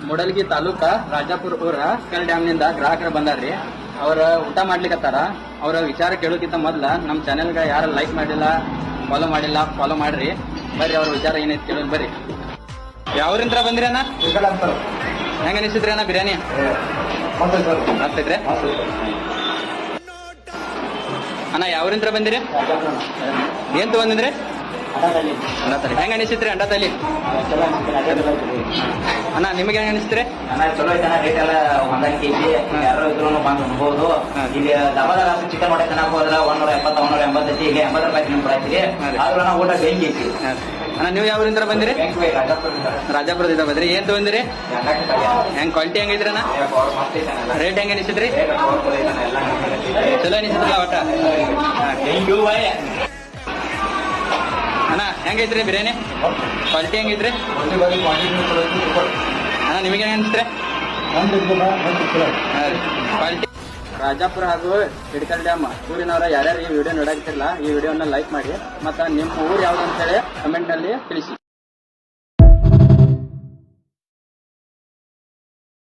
ಮೂಡಲ್ಗಿ ತಾಲೂಕ ರಾಜಾಪುರ ಊರ ಕಲ್ ಡ್ಯಾಮ್ನಿಂದ ಗ್ರಾಹಕರು ಬಂದಾರ್ರಿ. ಅವ್ರ ಊಟ ಮಾಡ್ಲಿಕ್ಕತ್ತಾರ. ಅವ್ರ ವಿಚಾರ ಕೇಳೋಕ್ಕಿಂತ ಮೊದ್ಲ ನಮ್ಮ ಚಾನೆಲ್ಗೆ ಯಾರು ಲೈಕ್ ಮಾಡಿಲ್ಲ, ಫಾಲೋ ಮಾಡ್ರಿ. ಬರ್ರಿ ಅವ್ರ ವಿಚಾರ ಏನೈತಿ ಕೇಳೋದು ಬರ್ರಿ. ಯಾವ್ರಿಂತ್ರ ಬಂದ್ರಿ ಅಣ್ಣ? ಹೆಂಗ ಅನಿಸಿದ್ರಿ ಅಣ್ಣ ಬಿರಿಯಾನಿ? ಆಗ್ತೈತ್ರಿ ಅಣ್ಣ? ಯಾವ್ರಿಂತ್ರ ಬಂದಿರಿ? ಏನ್ ತಗೊಂಡಿದ್ರಿ? ಹೆಂಗ ಅನಿಸಿತ್ರಿ ಅಂಡದಲ್ಲಿ ಅಣ್ಣ? ನಿಮಗೆ ಹೆಂಗ ಅನಿಸ್ತ್ರಿ? ಚಲೋ ಐತನ. ರೇಟ್ ಎಲ್ಲ ಒಂದೊಂದು ಕೆಜಿ ಯಾರು ಇದ್ರು ಬಂದು ಉಣ್ಬಹುದು. ಇಲ್ಲಿ ದಬದಾಗ ಚಿಕನ್ ಹೊಡೆ ಚೆನ್ನಾಗಿ ಹೋದ್ರ 170 180 ಇಲ್ಲಿ 80 ರೂಪಾಯಿ ನಿಮ್ಗೆ ಕೊಡಾಯ್ತೀರಿ. ಆದ್ರೂ ಊಟ ಬೆಂಕಿ ಐತಿ ಅಣ್ಣ. ನೀವು ಯಾವ್ರಿಂದ ಬಂದಿರಿ? ರಾಜಾಪುರದಿಂದ ಬಂದ್ರಿ. ಏನ್ ತಗೊಂಡಿರಿ? ಹೆಂಗ್ ಕ್ವಾಲಿಟಿ ಹೆಂಗೈತ್ರಿ ಅಣ್ಣ? ರೇಟ್ ಹೆಂಗ ಅನಿಸಿದ್ರಿ? ಚಲೋ ಅನಿಸಿದ್ರಲ್ಲ ಒಟ್ಟ? ಅಣ್ಣ ಹೆಂಗೈತ್ರಿ ಬಿರಿಯಾನಿ? ಕ್ವಾಲಿಟಿ ಹೆಂಗೈತ್ರಿ ಅಣ್ಣ? ನಿಮಗೆ ಹೆಂಗ ಅನಿಸ್ತ್ರಿ ಕ್ವಾಲಿಟಿ? ರಾಜಾಪುರ ಹಾಗೂ ಹಿಡ್ಕಲ್ ಡ್ಯಾಮ್ ಊರಿನವರ ಯಾರ್ಯಾರು ಈ ವಿಡಿಯೋ ನೋಡಾಕ್ತಿರಲ್ಲ, ಈ ವಿಡಿಯೋನ ಲೈಕ್ ಮಾಡಿ. ಮತ್ತು ನಿಮ್ಮ ಊರು ಯಾವ್ದು ಅಂತೇಳಿ ಕಮೆಂಟ್ನಲ್ಲಿ ತಿಳಿಸಿ.